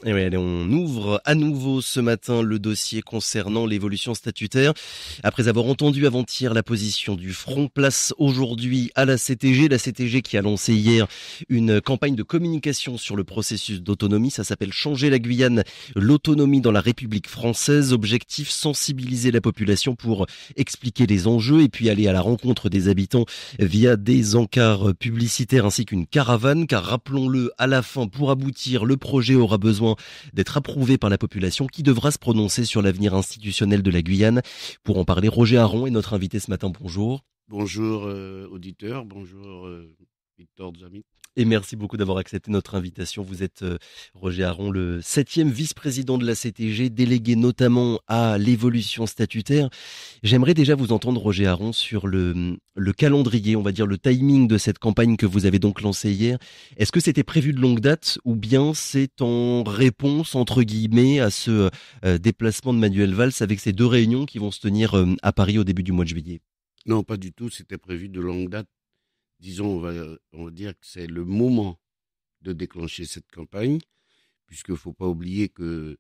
Et oui, allez, on ouvre à nouveau ce matin le dossier concernant l'évolution statutaire. Après avoir entendu avant-hier la position du Front, place aujourd'hui à la CTG qui a lancé hier une campagne de communication sur le processus d'autonomie. Ça s'appelle Changer la Guyane, l'autonomie dans la République française. Objectif, sensibiliser la population pour expliquer les enjeux et puis aller à la rencontre des habitants via des encarts publicitaires ainsi qu'une caravane. Car rappelons-le, à la fin, pour aboutir, le projet aura besoin d'être approuvé par la population qui devra se prononcer sur l'avenir institutionnel de la Guyane. Pour en parler, Roger Aron est notre invité ce matin. Bonjour. Bonjour auditeur, bonjour Victor Zami. Et merci beaucoup d'avoir accepté notre invitation. Vous êtes Roger Aron, le 7e vice-président de la CTG, délégué notamment à l'évolution statutaire. J'aimerais déjà vous entendre, Roger Aron, sur le calendrier, on va dire le timing de cette campagne que vous avez donc lancée hier. Est-ce que c'était prévu de longue date ou bien c'est en réponse, entre guillemets, à ce déplacement de Manuel Valls avec ces deux réunions qui vont se tenir à Paris au début du mois de juillet? Non, pas du tout, c'était prévu de longue date. Disons, on va dire que c'est le moment de déclencher cette campagne, puisqu'il ne faut pas oublier que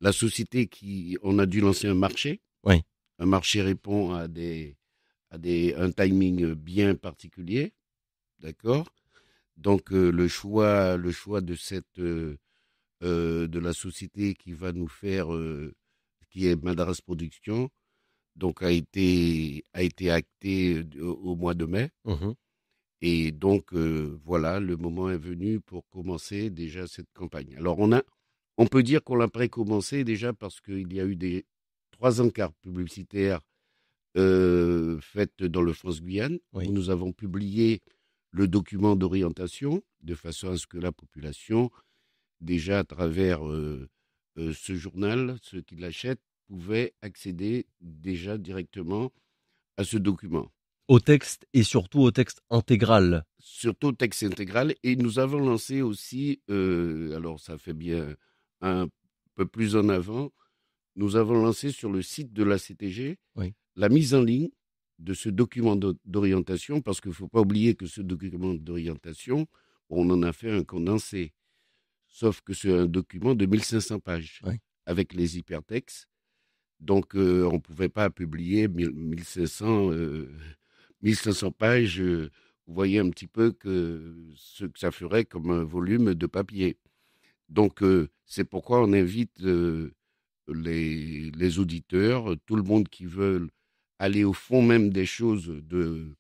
la société on a dû lancer un marché. Oui. Un marché répond à un timing bien particulier, d'accord. Donc le choix de la société qui va nous faire, qui est Madras Production, donc a été acté au mois de mai. Mhm. Et donc voilà, le moment est venu pour commencer déjà cette campagne. Alors on peut dire qu'on l'a pré-commencé déjà parce qu'il y a eu 3 encarts publicitaires faits dans le France-Guyane, où Oui. nous avons publié le document d'orientation de façon à ce que la population, déjà à travers ce journal, ceux qui l'achètent, pouvaient accéder déjà directement à ce document. Au texte et surtout au texte intégral. Surtout texte intégral. Et nous avons lancé aussi, alors ça fait bien un peu plus en avant, nous avons lancé sur le site de la CTG Oui. la mise en ligne de ce document d'orientation, parce qu'il ne faut pas oublier que ce document d'orientation, on en a fait un condensé. Sauf que c'est un document de 1500 pages, Oui. avec les hypertextes. Donc, on ne pouvait pas publier 1500 pages. Vous voyez un petit peu ce que ça ferait comme un volume de papier. Donc, c'est pourquoi on invite les auditeurs, tout le monde qui veut aller au fond même des choses de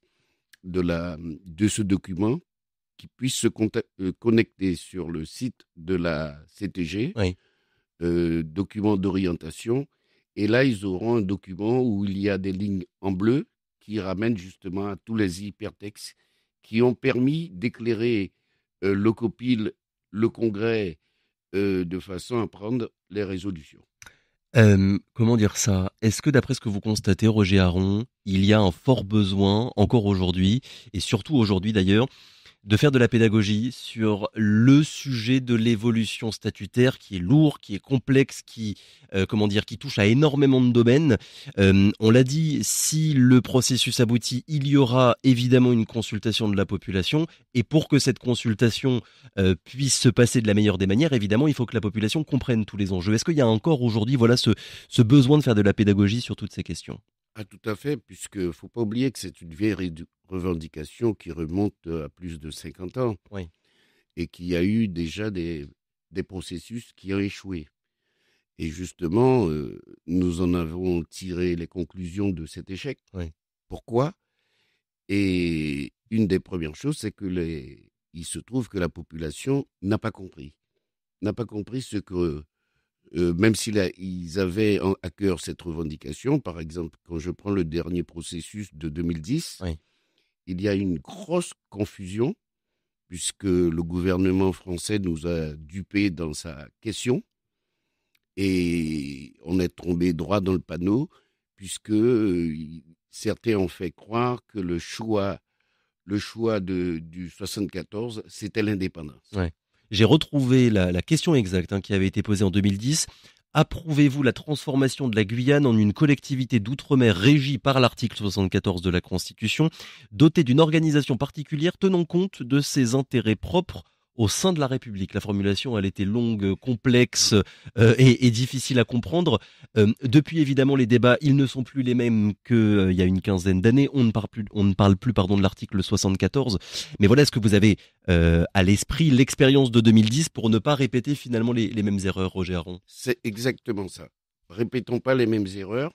ce document, qui puisse se connecter sur le site de la CTG, Oui. document d'orientation. Et là, ils auront un document où il y a des lignes en bleu qui ramènent justement à tous les hypertextes qui ont permis d'éclairer le COPIL, le Congrès, de façon à prendre les résolutions. Comment dire ça? Est-ce que d'après ce que vous constatez, Roger Aron, il y a un fort besoin, encore aujourd'hui, et surtout aujourd'hui d'ailleurs, de faire de la pédagogie sur le sujet de l'évolution statutaire qui est lourd, qui est complexe, qui touche à énormément de domaines. On l'a dit, si le processus aboutit, il y aura évidemment une consultation de la population. Et pour que cette consultation puisse se passer de la meilleure des manières, évidemment, il faut que la population comprenne tous les enjeux. Est-ce qu'il y a encore aujourd'hui, voilà, ce besoin de faire de la pédagogie sur toutes ces questions? Ah, tout à fait, puisqu'il ne faut pas oublier que c'est une vieille revendication qui remonte à plus de 50 ans Oui. et qu'il y a eu déjà des processus qui ont échoué. Et justement, nous en avons tiré les conclusions de cet échec. Oui. Pourquoi? Et une des premières choses, c'est que il se trouve que la population n'a pas compris. N'a pas compris ce que, même ils avaient à cœur cette revendication. Par exemple, quand je prends le dernier processus de 2010, Oui. il y a une grosse confusion puisque le gouvernement français nous a dupés dans sa question et on est tombé droit dans le panneau puisque certains ont fait croire que le choix du 74, c'était l'indépendance. Ouais. J'ai retrouvé la question exacte qui avait été posée en 2010. Approuvez-vous la transformation de la Guyane en une collectivité d'outre-mer régie par l'article 74 de la Constitution, dotée d'une organisation particulière tenant compte de ses intérêts propres au sein de la République? La formulation, elle était longue, complexe et difficile à comprendre. Depuis, évidemment, les débats, ils ne sont plus les mêmes qu'il y a une quinzaine d'années. On ne parle plus pardon, de l'article 74. Mais voilà, est-ce que vous avez à l'esprit l'expérience de 2010 pour ne pas répéter finalement les mêmes erreurs, Roger Aron? C'est exactement ça. Répétons pas les mêmes erreurs.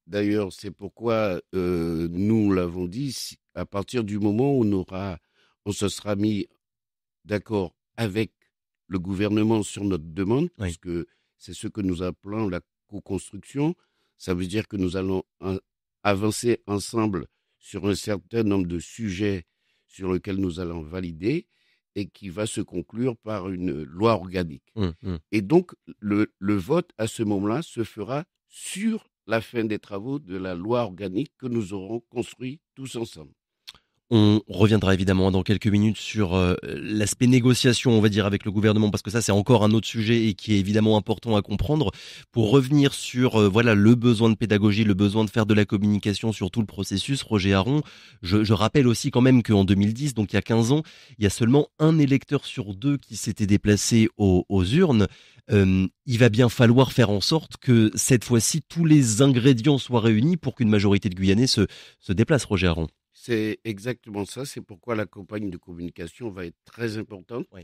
D'ailleurs, c'est pourquoi nous l'avons dit, à partir du moment où on se sera mis d'accord avec le gouvernement sur notre demande, Oui. puisque c'est ce que nous appelons la co-construction. Ça veut dire que nous allons avancer ensemble sur un certain nombre de sujets sur lesquels nous allons valider et qui va se conclure par une loi organique. Et donc, le vote à ce moment-là se fera sur la fin des travaux de la loi organique que nous aurons construit tous ensemble. On reviendra évidemment dans quelques minutes sur l'aspect négociation, on va dire, avec le gouvernement, parce que ça, c'est encore un autre sujet et qui est évidemment important à comprendre. Pour revenir sur voilà le besoin de pédagogie, le besoin de faire de la communication sur tout le processus, Roger Aron, je rappelle aussi quand même qu'en 2010, donc il y a 15 ans, il y a seulement un électeur sur deux qui s'était déplacé aux urnes. Il va bien falloir faire en sorte que cette fois-ci, tous les ingrédients soient réunis pour qu'une majorité de Guyanais se déplace, Roger Aron. C'est exactement ça. C'est pourquoi la campagne de communication va être très importante. Oui.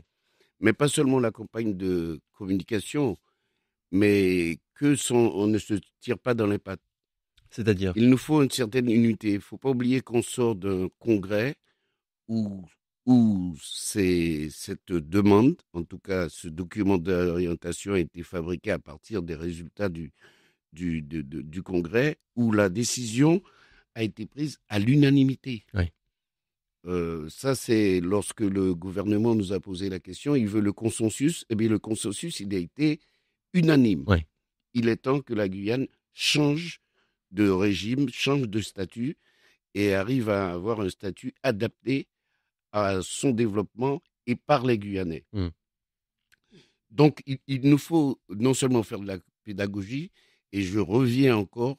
Mais pas seulement la campagne de communication, mais on ne se tire pas dans les pattes. C'est-à-dire? Il nous faut une certaine unité. Il ne faut pas oublier qu'on sort d'un congrès où cette demande, en tout cas ce document d'orientation a été fabriqué à partir des résultats du congrès, où la décision a été prise à l'unanimité. Oui. Ça, c'est lorsque le gouvernement nous a posé la question, il veut le consensus. Eh bien, le consensus, il a été unanime. Oui. Il est temps que la Guyane change de régime, change de statut et arrive à avoir un statut adapté à son développement et par les Guyanais. Donc, il nous faut non seulement faire de la pédagogie, et je reviens encore,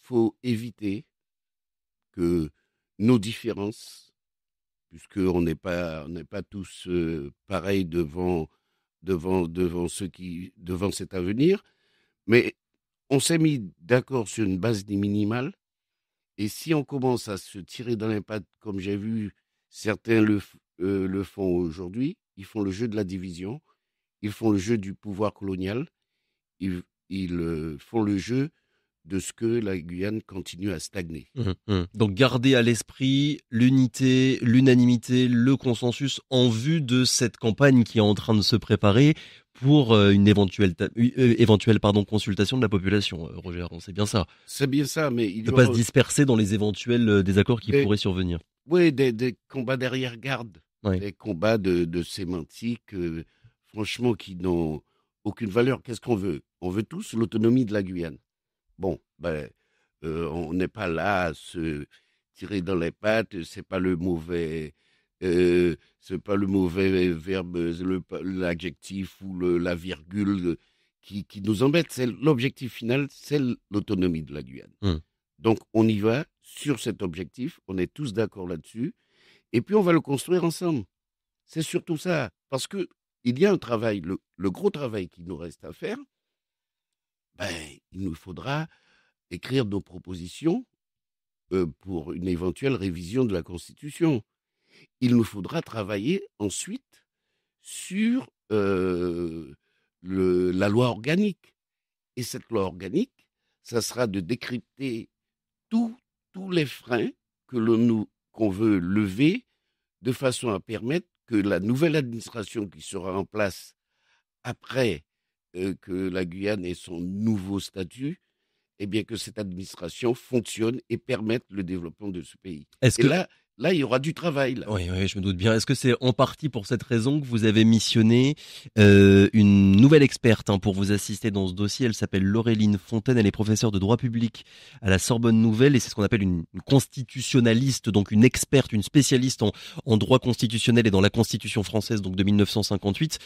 faut éviter que nos différences, puisqu'on n'est pas tous pareils devant cet avenir, mais on s'est mis d'accord sur une base des minimales, et si on commence à se tirer dans les pattes, comme j'ai vu certains le font aujourd'hui, ils font le jeu de la division, ils font le jeu du pouvoir colonial, ils font le jeu de ce que la Guyane continue à stagner. Donc garder à l'esprit l'unité, l'unanimité, le consensus en vue de cette campagne qui est en train de se préparer pour une éventuelle consultation de la population, Roger Aron, c'est bien ça. C'est bien ça, mais il Ne y pas aura se disperser dans les éventuels désaccords qui pourraient survenir. oui, des combats d'arrière-garde, Ouais. des combats de sémantique, franchement, qui n'ont aucune valeur. Qu'est-ce qu'on veut? On veut tous l'autonomie de la Guyane. Bon, on n'est pas là à se tirer dans les pattes. C'est pas le mauvais verbe, l'adjectif ou la virgule qui nous embête. C'est l'objectif final, c'est l'autonomie de la Guyane. Donc, on y va sur cet objectif. On est tous d'accord là-dessus. Et puis, on va le construire ensemble. C'est surtout ça. Parce que il y a un travail, le gros travail qui nous reste à faire. Il nous faudra écrire nos propositions pour une éventuelle révision de la Constitution. Il nous faudra travailler ensuite sur la loi organique. Et cette loi organique, ça sera de décrypter tous les freins qu'on veut lever de façon à permettre que la nouvelle administration qui sera en place après que la Guyane ait son nouveau statut, eh bien que cette administration fonctionne et permette le développement de ce pays. Là, il y aura du travail. Là. Oui, je me doute bien. Est-ce que c'est en partie pour cette raison que vous avez missionné une nouvelle experte pour vous assister dans ce dossier? Elle s'appelle Laureline Fontaine, elle est professeure de droit public à la Sorbonne Nouvelle et c'est ce qu'on appelle une constitutionnaliste, donc une experte, une spécialiste en droit constitutionnel et dans la Constitution française donc de 1958.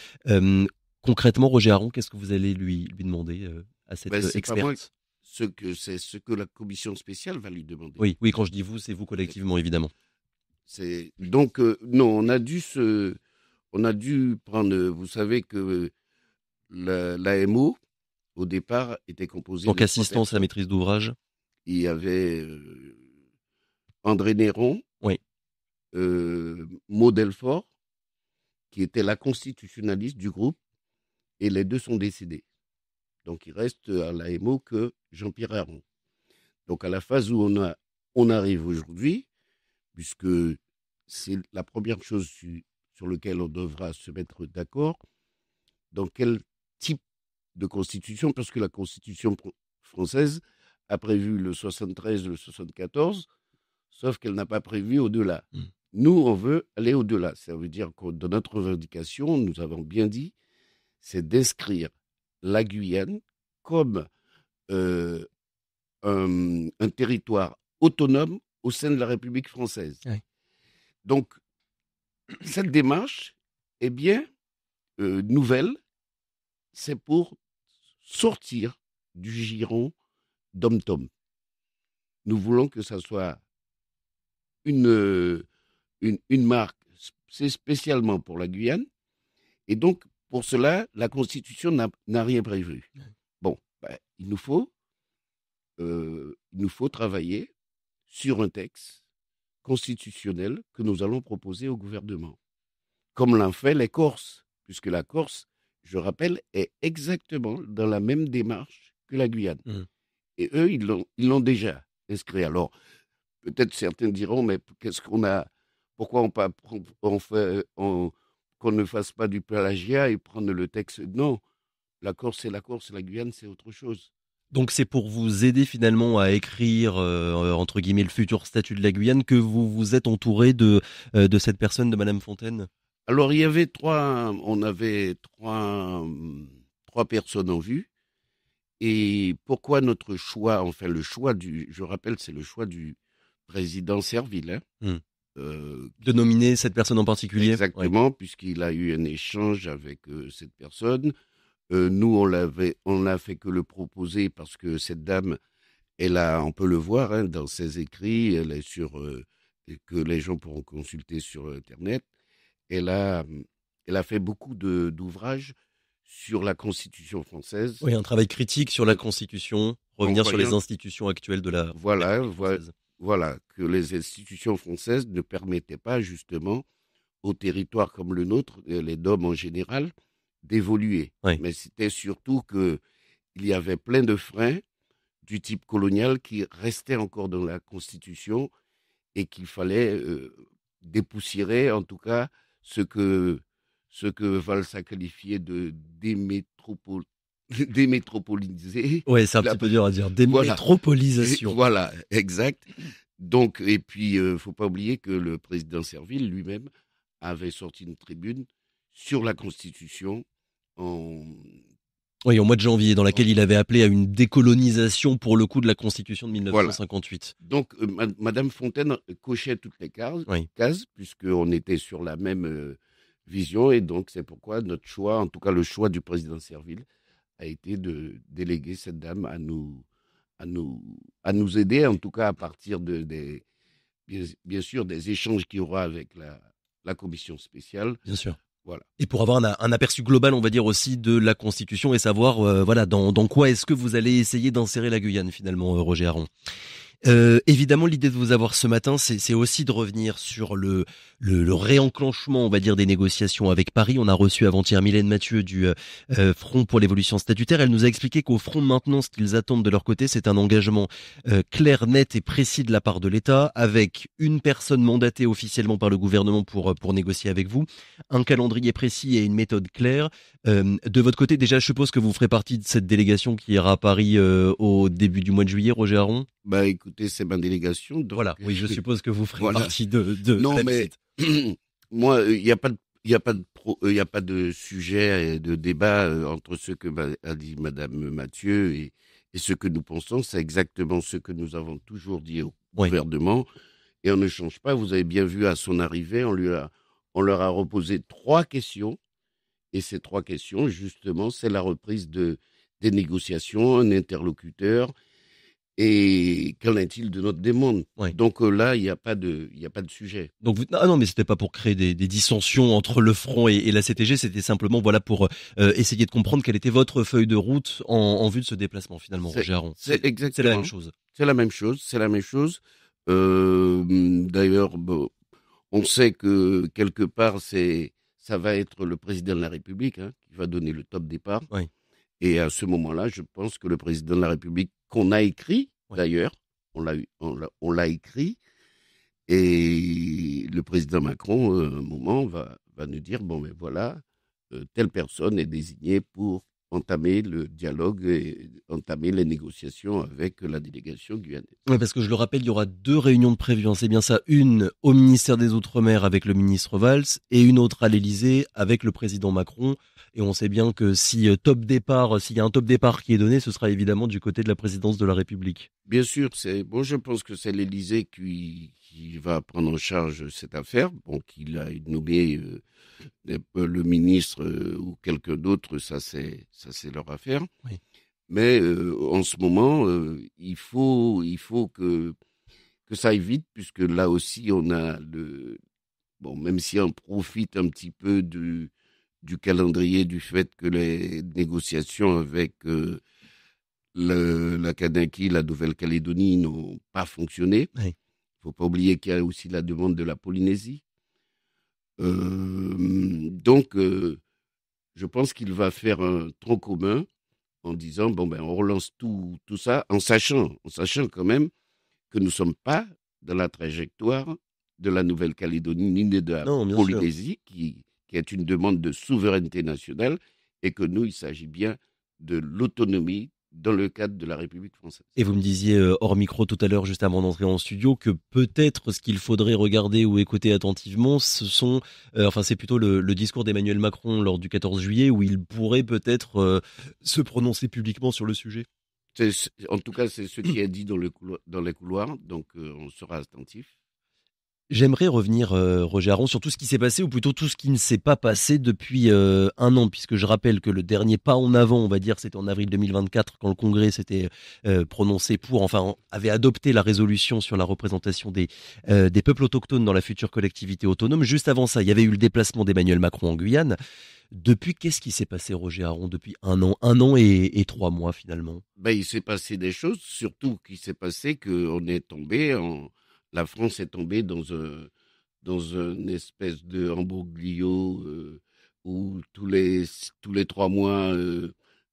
Concrètement, Roger Aron, qu'est-ce que vous allez lui demander à cette C'est pas moi, experte? c'est ce que la commission spéciale va lui demander. Oui, oui, quand je dis vous, c'est vous collectivement, évidemment. Donc, non, on a dû prendre, vous savez que l'AMO, au départ, était composée Donc de trois assistance à la personnes. maîtrise d'ouvrage. Il y avait André Néron, Oui. Maud Delfort, qui était la constitutionnaliste du groupe, et les deux sont décédés. Donc, il reste à l'AMO que Jean-Pierre Aron. Donc, à la phase où on arrive aujourd'hui, puisque c'est la première chose sur laquelle on devra se mettre d'accord, dans quel type de constitution, parce que la constitution française a prévu le 73, le 74, sauf qu'elle n'a pas prévu au-delà. Nous, on veut aller au-delà. Ça veut dire que dans notre revendication, nous avons bien dit, c'est d'inscrire la Guyane comme un territoire autonome au sein de la République française. Oui. Donc, cette démarche est bien nouvelle, c'est pour sortir du giron d'Om-Tom. Nous voulons que ça soit une marque, c'est spécialement pour la Guyane, et donc, pour cela, la Constitution n'a rien prévu. Bon, il nous faut travailler sur un texte constitutionnel que nous allons proposer au gouvernement, comme l'ont fait les Corses, puisque la Corse, je rappelle, est exactement dans la même démarche que la Guyane. Et eux, ils l'ont déjà inscrit. Alors, peut-être certains diront, mais pourquoi qu'on ne fasse pas du plagiat et prendre le texte? Non, la Corse, c'est la Corse, la Guyane, c'est autre chose. Donc c'est pour vous aider finalement à écrire entre guillemets le futur statut de la Guyane que vous vous êtes entouré de cette personne, de Madame Fontaine. Alors il y avait on avait trois personnes en vue. Et pourquoi notre choix, enfin je rappelle, c'est le choix du président Serville. De nominer cette personne en particulier. Exactement, puisqu'il a eu un échange avec cette personne. Nous, on l'a fait que le proposer parce que cette dame, on peut le voir dans ses écrits, elle est que les gens pourront consulter sur Internet. Elle a fait beaucoup d'ouvrages sur la Constitution française. Oui, un travail critique sur la Constitution, revenir sur les institutions actuelles de la République française. Voilà, que les institutions françaises ne permettaient pas justement aux territoires comme le nôtre, les DOM en général, d'évoluer. Oui. Mais c'était surtout qu'il y avait plein de freins du type colonial qui restaient encore dans la Constitution et qu'il fallait dépoussiérer, en tout cas, ce que Valls a qualifié de démétropoliser. Oui, c'est un petit peu dur à dire. Démétropolisation. Voilà, exact. Donc, et puis, il ne faut pas oublier que le président Serville lui-même avait sorti une tribune sur la Constitution oui, au mois de janvier, dans laquelle il avait appelé à une décolonisation pour le coup de la Constitution de 1958. Voilà. Donc, Madame Fontaine cochait toutes les cases puisqu'on était sur la même vision, et donc c'est pourquoi notre choix, en tout cas le choix du président Serville, a été de déléguer cette dame à nous aider, en tout cas à partir bien sûr des échanges qu'il y aura avec la commission spéciale. Bien sûr. Voilà. Et pour avoir un aperçu global, on va dire aussi, de la Constitution et savoir dans quoi est-ce que vous allez essayer d'insérer la Guyane finalement, Roger Aron. Évidemment, l'idée de vous avoir ce matin, c'est aussi de revenir sur le réenclenchement, on va dire, des négociations avec Paris. On a reçu avant-hier Mylène Mathieu du Front pour l'évolution statutaire. Elle nous a expliqué qu'au Front maintenant, ce qu'ils attendent de leur côté, c'est un engagement clair, net et précis de la part de l'État, avec une personne mandatée officiellement par le gouvernement pour négocier avec vous, un calendrier précis et une méthode claire. De votre côté, déjà, je suppose que vous ferez partie de cette délégation qui ira à Paris au début du mois de juillet, Roger Aron. Écoutez, c'est ma délégation. Donc... Voilà, oui, je suppose que vous ferez partie de non, la mais moi, il n'y a pas de sujet et de débat entre ce que a dit Madame Mathieu et ce que nous pensons. C'est exactement ce que nous avons toujours dit au gouvernement, et on ne change pas. Vous avez bien vu à son arrivée, on leur a reposé 3 questions Et ces trois questions, justement, c'est la reprise des négociations, un interlocuteur, et qu'en est-il de notre demande? Ouais. Donc là, il y a pas de sujet. Donc ah non, mais c'était pas pour créer des dissensions entre le Front et la CTG, c'était simplement voilà pour essayer de comprendre quelle était votre feuille de route en vue de ce déplacement finalement, C'est Roger Aron. c'est C'est la même exactement, chose. c'est la même chose, c'est la même chose. D'ailleurs, bon, on sait que quelque part, ça va être le président de la République, hein, qui va donner le top départ. Oui, Et à ce moment-là, je pense que le président de la République, qu'on a écrit, oui. d'ailleurs, on l'a écrit, et le président Macron, à un moment, va nous dire, bon, mais voilà, telle personne est désignée pour entamer le dialogue et entamer les négociations avec la délégation guyanaise. Oui, parce que je le rappelle, il y aura 2 réunions de prévues, hein, c'est bien ça. Une au ministère des Outre-mer avec le ministre Valls et une autre à l'Élysée avec le président Macron. Et on sait bien que si s'il y a un top départ qui est donné, ce sera évidemment du côté de la présidence de la République. Bien sûr, je pense que c'est l'Élysée qui va prendre en charge cette affaire. Bon, qu'il a nommé le ministre ou quelqu'un d'autre, ça c'est leur affaire. Oui. Mais en ce moment, il faut que ça aille vite, puisque là aussi, on a bon, même si on profite un petit peu du calendrier, du fait que les négociations avec la Kanaki, la Nouvelle-Calédonie, n'ont pas fonctionné. Oui. Il faut pas oublier qu'il y a aussi la demande de la Polynésie. Donc, je pense qu'il va faire un tronc commun en disant, bon, ben, on relance tout ça, en sachant quand même que nous ne sommes pas dans la trajectoire de la Nouvelle-Calédonie ni de la Non, bien sûr. Polynésie, qui est une demande de souveraineté nationale, et que nous, il s'agit bien de l'autonomie dans le cadre de la République française. Et vous me disiez hors micro tout à l'heure, juste avant d'entrer en studio, que peut-être ce qu'il faudrait regarder ou écouter attentivement, c'est plutôt le discours d'Emmanuel Macron lors du 14 juillet, où il pourrait peut-être se prononcer publiquement sur le sujet. En tout cas, c'est ce qui est dit dans les couloirs, donc on sera attentif. J'aimerais revenir, Roger Aron, sur tout ce qui s'est passé, ou plutôt tout ce qui ne s'est pas passé depuis un an, puisque je rappelle que le dernier pas en avant, on va dire, c'était en avril 2024, quand le Congrès s'était prononcé avait adopté la résolution sur la représentation des peuples autochtones dans la future collectivité autonome. Juste avant ça, il y avait eu le déplacement d'Emmanuel Macron en Guyane. Depuis, qu'est-ce qui s'est passé, Roger Aron, depuis un an et 3 mois finalement? Ben, il s'est passé des choses, surtout qu'il s'est passé la France est tombée dans une espèce de embroglio où tous les 3 mois,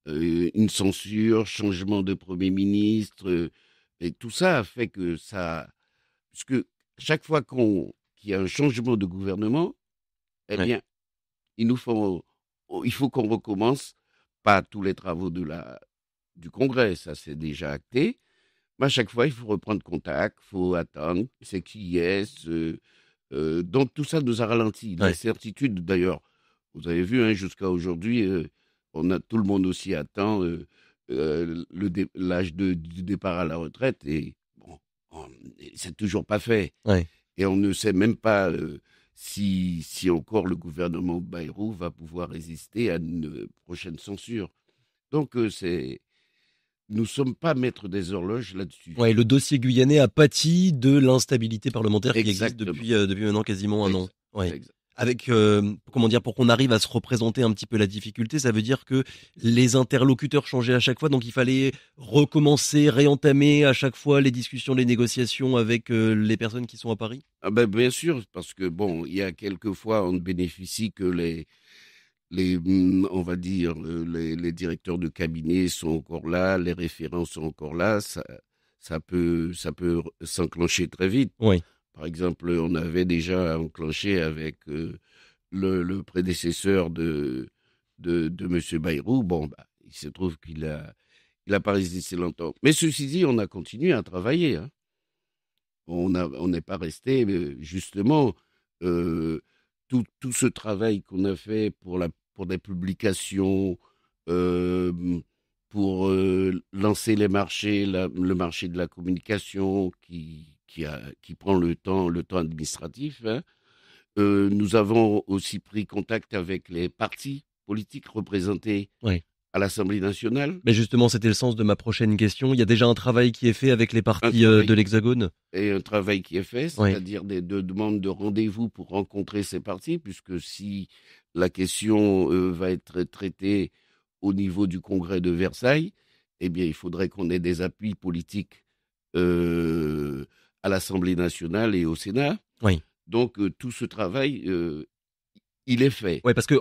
une censure, changement de Premier ministre, et tout ça a fait que ça... Puisque chaque fois qu'il y a un changement de gouvernement, eh Ouais. bien, il faut qu'on recommence, pas tous les travaux du Congrès, ça c'est déjà acté, mais à chaque fois, il faut reprendre contact, il faut attendre, c'est qui est. Donc tout ça nous a ralenti. Ouais. L'incertitude, d'ailleurs, vous avez vu, hein, jusqu'à aujourd'hui, tout le monde aussi attend l'âge du départ à la retraite, et bon, c'est toujours pas fait. Ouais. Et on ne sait même pas si encore le gouvernement Bayrou va pouvoir résister à une prochaine censure. Donc nous sommes pas maîtres des horloges là-dessus. Ouais, le dossier guyanais a pâti de l'instabilité parlementaire qui existe Exactement. depuis maintenant quasiment un an. Ex- Ouais. ex- Avec, comment dire, pour qu'on arrive à se représenter un petit peu la difficulté, ça veut dire que les interlocuteurs changeaient à chaque fois, donc il fallait recommencer, réentamer à chaque fois les discussions, les négociations avec les personnes qui sont à Paris. Ah ben, bien sûr, parce que bon, il y a quelques fois, on ne bénéficie que on va dire, les directeurs de cabinet sont encore là, les référents sont encore là, ça peut s'enclencher très vite. Oui. Par exemple, on avait déjà enclenché avec le prédécesseur de M. Bayrou. Bon, bah, il se trouve il a pas résisté longtemps. Mais ceci dit, on a continué à travailler, hein. On n'est pas resté, justement, euh, tout ce travail qu'on a fait pour des publications, euh, pour lancer les marchés, le marché de la communication qui prend le temps administratif, hein. Nous avons aussi pris contact avec les partis politiques représentés Oui. à l'Assemblée nationale. Mais justement, c'était le sens de ma prochaine question. Il y a déjà un travail qui est fait avec les Un partis travail, de l'Hexagone? et un travail qui est fait, Oui. c'est-à-dire de demandes de rendez-vous pour rencontrer ces partis, puisque si la question va être traitée au niveau du Congrès de Versailles, eh bien, il faudrait qu'on ait des appuis politiques euh, à l'Assemblée nationale et au Sénat. Oui. Donc, tout ce travail, il est fait. Ouais, parce que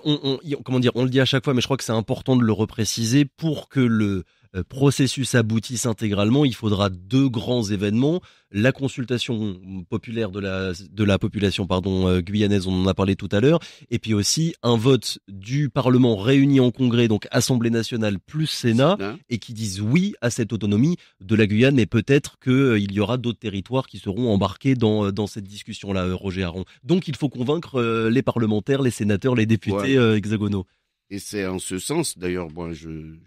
comment dire, on le dit à chaque fois, mais je crois que c'est important de le repréciser pour que le processus aboutisse intégralement. Il faudra deux grands événements: la consultation populaire de la population, pardon, guyanaise, on en a parlé tout à l'heure, et puis aussi un vote du Parlement réuni en congrès, donc Assemblée nationale plus Sénat, Sénat. et qui disent oui à cette autonomie de la Guyane, et peut-être que il y aura d'autres territoires qui seront embarqués dans cette discussion-là, Roger Aron. Donc il faut convaincre les parlementaires, les sénateurs, les députés Voilà. hexagonaux. Et c'est en ce sens, d'ailleurs, moi,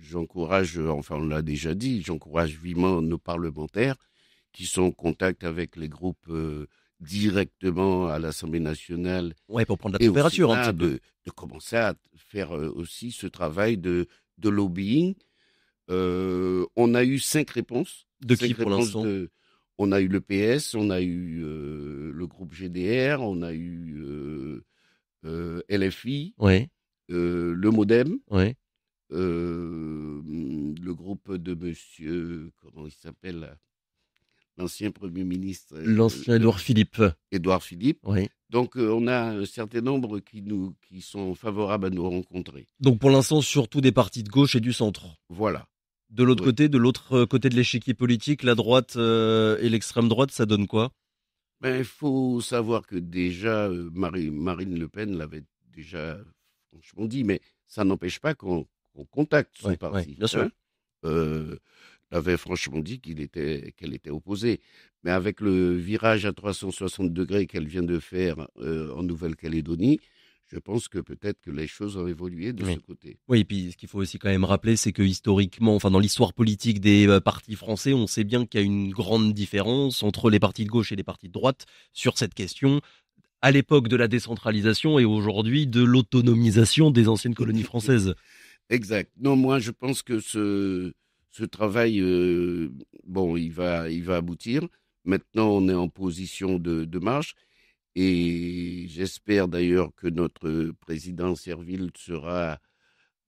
j'encourage, enfin, on l'a déjà dit, j'encourage vivement nos parlementaires qui sont en contact avec les groupes directement à l'Assemblée nationale Ouais, pour prendre la et au température un Sénat petit peu. de commencer à faire aussi ce travail de lobbying. On a eu 5 réponses. De qui Cinq pour réponses l'instant? de. On a eu le PS, on a eu le groupe GDR, on a eu LFI, Ouais, le MoDem, ouais. le groupe de monsieur, comment il s'appelle, là, l'ancien Premier ministre, L'ancien Édouard Philippe. Édouard Philippe. Ouais. Donc, on a un certain nombre qui sont favorables à nous rencontrer. Donc pour l'instant, surtout des partis de gauche et du centre. Voilà. De l'autre Oui. côté, de l'autre côté de l'échiquier politique, la droite et l'extrême droite, ça donne quoi? Ben, il faut savoir que déjà, Marine Le Pen l'avait déjà franchement dit, mais ça n'empêche pas qu'on contacte son Ouais, ouais, parti. bien sûr. Hein. Euh, l'avait franchement dit qu'elle était opposée. Mais avec le virage à 360 degrés qu'elle vient de faire en Nouvelle-Calédonie, je pense que peut-être que les choses ont évolué de ce Oui. côté. Oui, et puis ce qu'il faut aussi quand même rappeler, c'est que historiquement, enfin dans l'histoire politique des partis français, on sait bien qu'il y a une grande différence entre les partis de gauche et les partis de droite sur cette question, à l'époque de la décentralisation et aujourd'hui de l'autonomisation des anciennes colonies françaises. Exact. Non, moi, je pense que ce travail, bon, il va aboutir. Maintenant, on est en position de marche. Et j'espère d'ailleurs que notre président Serville sera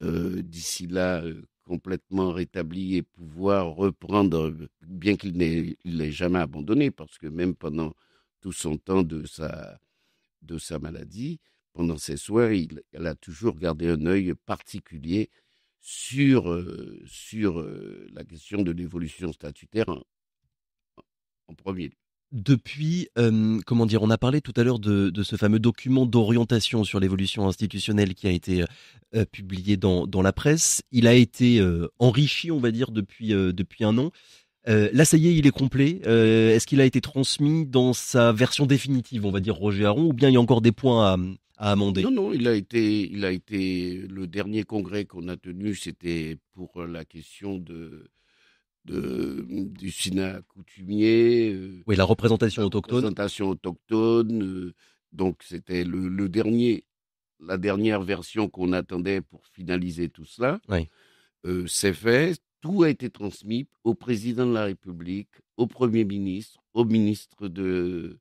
d'ici là complètement rétabli et pouvoir reprendre, bien qu'il l'ait jamais abandonné, parce que même pendant tout son temps de sa maladie, pendant ses soins, elle a toujours gardé un œil particulier sur la question de l'évolution statutaire en premier lieu. Depuis, comment dire, on a parlé tout à l'heure de ce fameux document d'orientation sur l'évolution institutionnelle qui a été publié dans la presse. Il a été enrichi, on va dire, depuis un an. Là, ça y est, il est complet. Est-ce qu'il a été transmis dans sa version définitive, on va dire, Roger Aron, ou bien il y a encore des points à amender? Non, non, il a été, le dernier congrès qu'on a tenu, c'était pour la question du Sénat coutumier, Oui, la représentation la autochtone. représentation autochtone. Donc, c'était le dernier, la dernière version qu'on attendait pour finaliser tout cela. Oui. C'est fait. Tout a été transmis au président de la République, au Premier ministre, au ministre de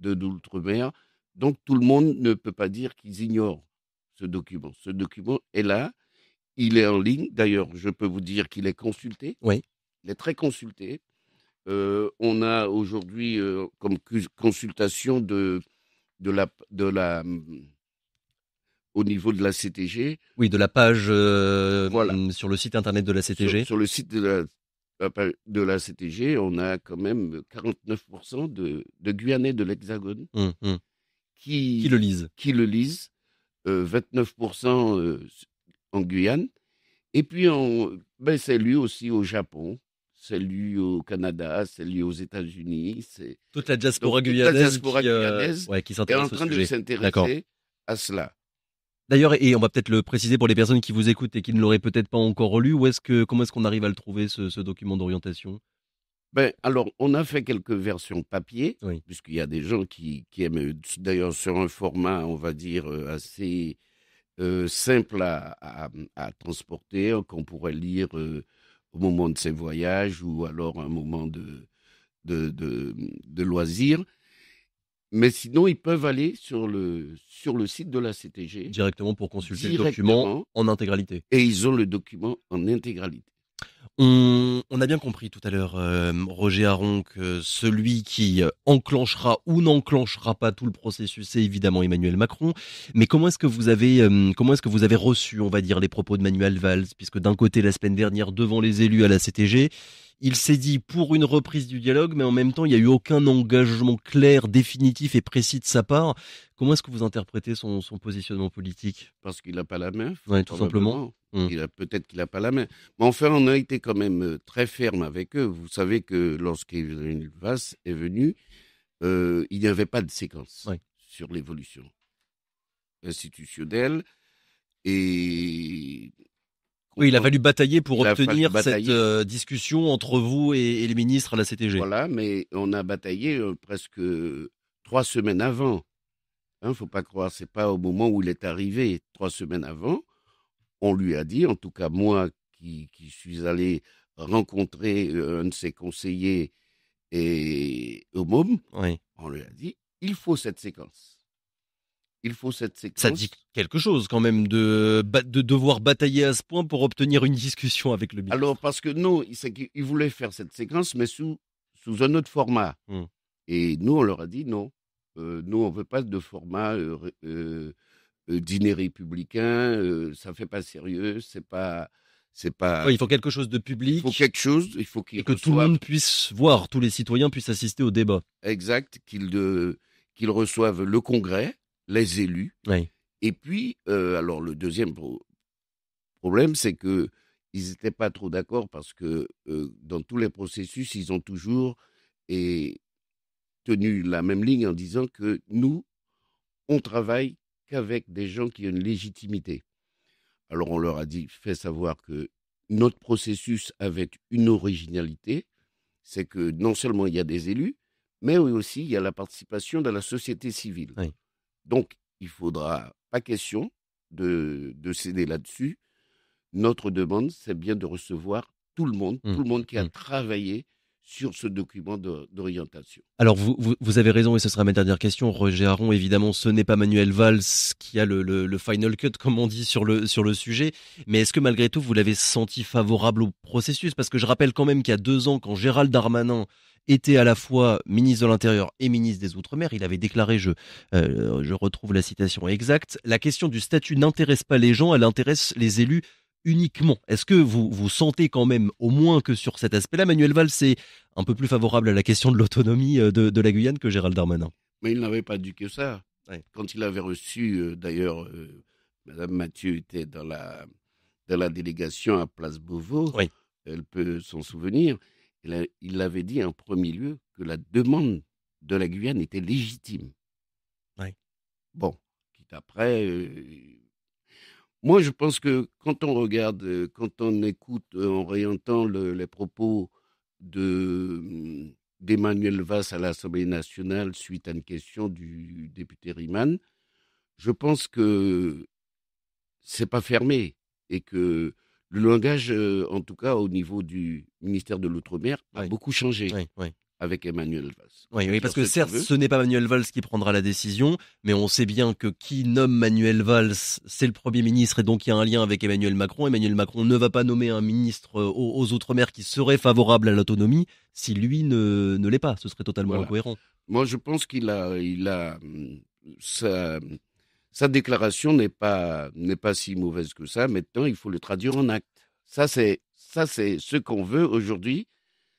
l'Outre-mer. Donc, tout le monde ne peut pas dire qu'ils ignorent ce document. Ce document est là, il est en ligne. D'ailleurs, je peux vous dire qu'il est consulté. Oui. Il est très consulté. On a aujourd'hui comme consultation de la, au niveau de la CTG. Oui, de la page Voilà. sur le site internet de la CTG. Sur le site de la CTG, on a quand même 49% de Guyanais de l'Hexagone Hum. Qui le lisent. qui le lisent, 29% en Guyane. Et puis, ben, c'est lu aussi au Japon, c'est lu au Canada, c'est lu aux États-Unis. Toute la Donc, diaspora toute la guyanaise diaspora guyanaise qui est en s'intéresse au train de sujet. D'accord. s'intéresser à cela. D'ailleurs, et on va peut-être le préciser pour les personnes qui vous écoutent et qui ne l'auraient peut-être pas encore lu, comment est-ce qu'on arrive à le trouver, ce document d'orientation? Ben, alors, on a fait quelques versions papier, Oui. puisqu'il y a des gens qui aiment, d'ailleurs, sur un format, on va dire, assez simple à transporter, qu'on pourrait lire au moment de ses voyages ou alors un moment de loisirs. Mais sinon, ils peuvent aller sur le site de la CTG Directement pour consulter le document directement en intégralité. et ils ont le document en intégralité. On a bien compris tout à l'heure, Roger Aron, que celui qui enclenchera ou n'enclenchera pas tout le processus, c'est évidemment Emmanuel Macron. Mais comment est-ce que vous avez reçu, on va dire, les propos de Manuel Valls, puisque d'un côté, la semaine dernière, devant les élus à la CTG, il s'est dit pour une reprise du dialogue, mais en même temps, il n'y a eu aucun engagement clair, définitif et précis de sa part. Comment est-ce que vous interprétez son positionnement politique? Parce qu'il n'a pas la main, Ouais, tout simplement. probablement. Peut-être qu'il n'a pas la main. Mais enfin, on a été quand même très ferme avec eux. Vous savez que lorsqu'Emmanuel Valls est venu, il n'y avait pas de séquence Ouais. sur l'évolution institutionnelle. Et Oui, il a fallu batailler pour Il a fallu obtenir batailler. cette discussion entre vous et les ministres à la CTG. Voilà, mais on a bataillé presque 3 semaines avant. Faut pas croire, c'est pas au moment où il est arrivé. 3 semaines avant, on lui a dit, en tout cas moi qui suis allé rencontrer un de ses conseillers et au môme, Ouais. on lui a dit, il faut cette séquence. Il faut cette séquence. Ça dit quelque chose quand même de devoir batailler à ce point pour obtenir une discussion avec le ministre. Alors, parce que nous, c'est qu'il voulait faire cette séquence, mais sous un autre format. Et nous, on leur a dit non. Nous, on veut pas de format dîner républicain. Ça fait pas sérieux. C'est pas. Ouais, il faut quelque chose de public. Il faut quelque chose. Il faut qu'ils et que tout le monde puisse voir, tous les citoyens puissent assister au débat. Exact. Qu'ils reçoivent le Congrès, les élus. Ouais. Et puis, alors le deuxième problème, c'est que ils n'étaient pas trop d'accord parce que dans tous les processus, ils ont toujours tenu la même ligne en disant que nous, on travaille qu'avec des gens qui ont une légitimité. Alors on leur a dit, fait savoir que notre processus avait une originalité, c'est que non seulement il y a des élus, mais aussi il y a la participation de la société civile. Oui. Donc il faudra pas question de céder là-dessus. Notre demande, c'est bien de recevoir tout le monde qui a travaillé sur ce document d'orientation. Alors vous avez raison et ce sera ma dernière question. Roger Aron, évidemment, ce n'est pas Manuel Valls qui a le final cut, comme on dit, sur le sujet. Mais est-ce que malgré tout, vous l'avez senti favorable au processus? Parce que je rappelle quand même qu'il y a 2 ans, quand Gérald Darmanin était à la fois ministre de l'Intérieur et ministre des Outre-mer, il avait déclaré, je retrouve la citation exacte, la question du statut n'intéresse pas les gens, elle intéresse les élus uniquement. Est-ce que vous sentez quand même, au moins que sur cet aspect-là, Manuel Valls est un peu plus favorable à la question de l'autonomie de la Guyane que Gérald Darmanin? Mais il n'avait pas dit que ça. Ouais. Quand il avait reçu, d'ailleurs, Madame Mathieu était dans la délégation à Place Beauvau, Oui. Elle peut s'en souvenir, il avait dit en premier lieu que la demande de la Guyane était légitime. Ouais. Bon, quitte après... moi, je pense que quand on regarde, quand on écoute, on réentend les propos d'Emmanuel Valls à l'Assemblée nationale suite à une question du député Riemann, je pense que c'est pas fermé et que le langage, en tout cas au niveau du ministère de l'Outre-mer, a beaucoup changé avec Emmanuel Valls. Oui, parce que certes, ce n'est pas Manuel Valls qui prendra la décision, mais on sait bien que qui nomme Manuel Valls, c'est le Premier ministre, et donc il y a un lien avec Emmanuel Macron. Emmanuel Macron ne va pas nommer un ministre aux Outre-mer qui serait favorable à l'autonomie si lui ne l'est pas. Ce serait totalement incohérent. Moi, je pense sa déclaration n'est pas si mauvaise que ça. Maintenant, il faut le traduire en acte. Ça, c'est ce qu'on veut aujourd'hui.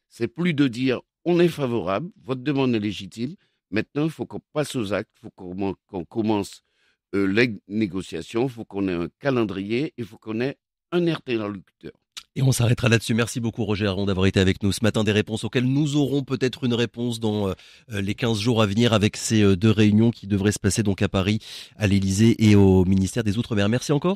C'est plus de dire on est favorable, votre demande est légitime. Maintenant, il faut qu'on passe aux actes, il faut qu'on commence les négociations, il faut qu'on ait un calendrier, il faut qu'on ait un interlocuteur. Et on s'arrêtera là-dessus. Merci beaucoup Roger Aron d'avoir été avec nous ce matin. Des réponses auxquelles nous aurons peut-être une réponse dans les 15 jours à venir avec ces 2 réunions qui devraient se passer donc à Paris, à l'Élysée et au ministère des Outre-mer. Merci encore.